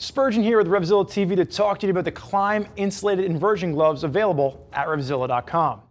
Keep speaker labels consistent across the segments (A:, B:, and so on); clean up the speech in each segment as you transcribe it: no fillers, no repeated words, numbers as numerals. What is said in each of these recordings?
A: Spurgeon here with RevZilla TV to talk to you about the Klim Insulated Inversion Gloves available at RevZilla.com.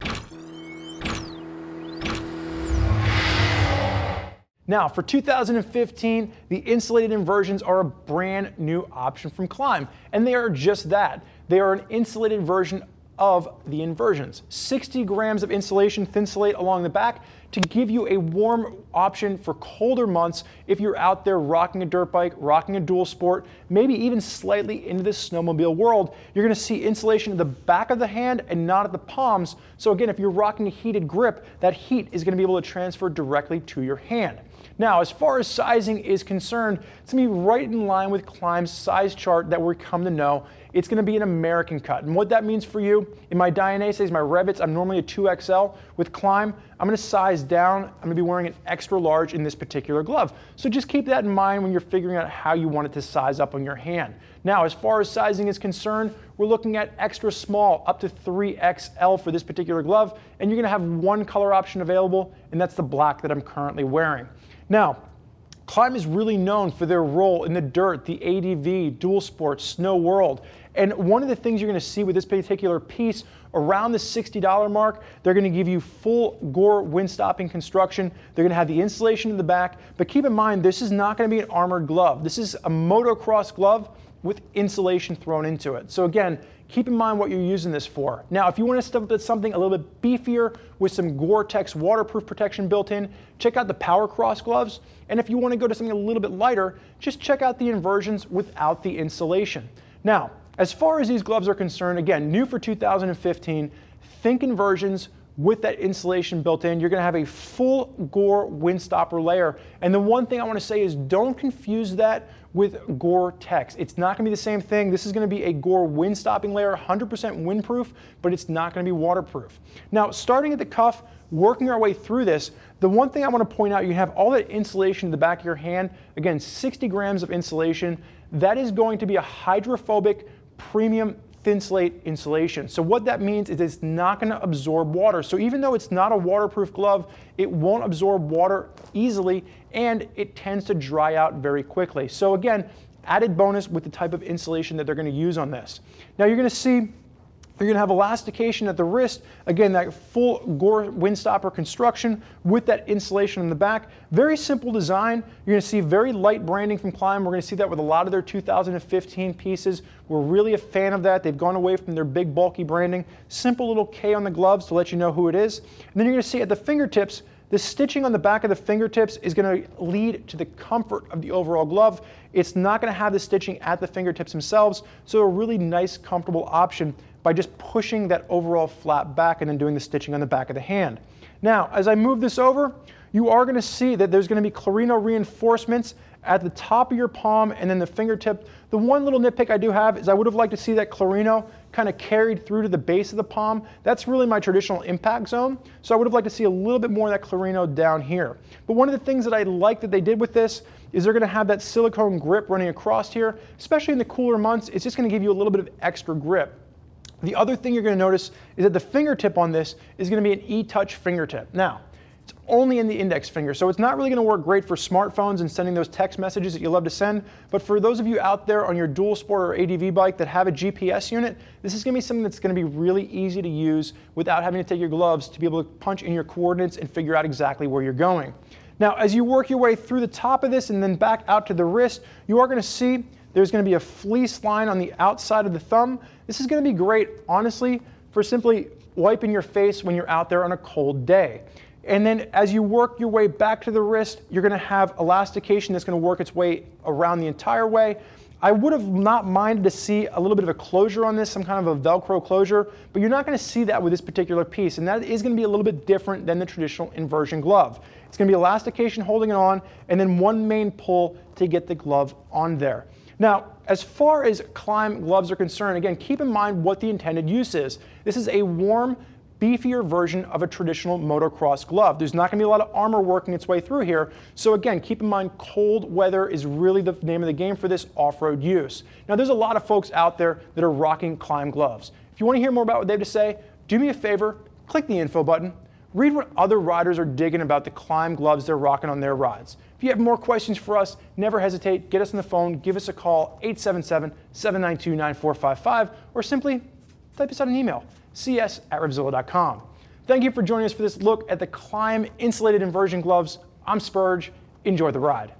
A: Now, for 2015, the insulated inversions are a brand new option from Klim, and they are just that. They are an insulated version of the inversions. 60 grams of insulation Thinsulate along the back to give you a warm option for colder months if you're out there rocking a dirt bike, rocking a dual sport, maybe even slightly into the snowmobile world. You're going to see insulation at the back of the hand and not at the palms. So again, if you're rocking a heated grip, that heat is going to be able to transfer directly to your hand. Now, as far as sizing is concerned, it's going to be right in line with Klim's size chart that we're come to know. It's going to be an American cut. And what that means for you, in my Dianases, my Revits, I'm normally a 2XL. With Klim, I'm going to size down. I'm going to be wearing an extra large in this particular glove. So just keep that in mind when you're figuring out how you want it to size up on your hand. Now, as far as sizing is concerned, we're looking at extra small up to 3XL for this particular glove. And you're going to have one color option available, and that's the black that I'm currently wearing. Now, Klim is really known for their role in the dirt, the ADV, dual sports, snow world. And one of the things you're going to see with this particular piece, around the $60 mark, they're going to give you full Gore Windstopping construction. They're going to have the insulation in the back. But keep in mind, this is not going to be an armored glove. This is a motocross glove with insulation thrown into it. So again, keep in mind what you're using this for. Now, if you want to stuff with something a little bit beefier with some Gore-Tex waterproof protection built in, check out the Power Cross gloves. And if you want to go to something a little bit lighter, just check out the inversions without the insulation. Now, as far as these gloves are concerned, again, new for 2015, think inversions with that insulation built in. You're going to have a full Gore Windstopper layer. And the one thing I want to say is don't confuse that with Gore-Tex. It's not going to be the same thing. This is going to be a Gore Windstopping layer, 100% windproof, but it's not going to be waterproof. Now, starting at the cuff, working our way through this, the one thing I want to point out, you have all that insulation in the back of your hand. Again, 60 grams of insulation. That is going to be a hydrophobic premium Thinsulate insulation. So what that means is it's not going to absorb water. So even though it's not a waterproof glove, it won't absorb water easily, and it tends to dry out very quickly. So again, added bonus with the type of insulation that they're going to use on this. Now you're going to see you're going to have elastication at the wrist. Again, that full Gore Windstopper construction with that insulation in the back. Very simple design. You're going to see very light branding from Klim. We're going to see that with a lot of their 2015 pieces. We're really a fan of that. They've gone away from their big bulky branding. Simple little K on the gloves to let you know who it is. And then you're going to see at the fingertips, the stitching on the back of the fingertips is going to lead to the comfort of the overall glove. It's not going to have the stitching at the fingertips themselves, so a really nice, comfortable option by just pushing that overall flap back and then doing the stitching on the back of the hand. Now, as I move this over, you are going to see that there's going to be Clarino reinforcements at the top of your palm and then the fingertip. The one little nitpick I do have is I would have liked to see that Clarino kind of carried through to the base of the palm. That's really my traditional impact zone. So I would have liked to see a little bit more of that Clarino down here. But one of the things that I like that they did with this is they're going to have that silicone grip running across here, especially in the cooler months. It's just going to give you a little bit of extra grip. The other thing you're going to notice is that the fingertip on this is going to be an e-touch fingertip. Now, it's only in the index finger, so it's not really going to work great for smartphones and sending those text messages that you love to send. But for those of you out there on your dual sport or ADV bike that have a GPS unit, this is going to be something that's going to be really easy to use without having to take your gloves to be able to punch in your coordinates and figure out exactly where you're going. Now, as you work your way through the top of this and then back out to the wrist, you are going to see there's going to be a fleece line on the outside of the thumb. This is going to be great, honestly, for simply wiping your face when you're out there on a cold day. And then as you work your way back to the wrist, you're going to have elastication that's going to work its way around the entire way. I would have not minded to see a little bit of a closure on this, some kind of a Velcro closure, but you're not going to see that with this particular piece, and that is going to be a little bit different than the traditional inversion glove. It's going to be elastication holding it on, and then one main pull to get the glove on there. Now, as far as Klim gloves are concerned, again, keep in mind what the intended use is. This is a warm, beefier version of a traditional motocross glove. There's not going to be a lot of armor working its way through here. So again, keep in mind cold weather is really the name of the game for this off-road use. Now, there's a lot of folks out there that are rocking Klim gloves. If you want to hear more about what they have to say, do me a favor, click the info button, Read what other riders are digging about the Klim gloves they're rocking on their rides. If you have more questions for us, never hesitate, get us on the phone, give us a call, 877-792-9455, or simply type us out an email, cs@RevZilla.com. Thank you for joining us for this look at the Klim Insulated Inversion Gloves. I'm Spurge. Enjoy the ride.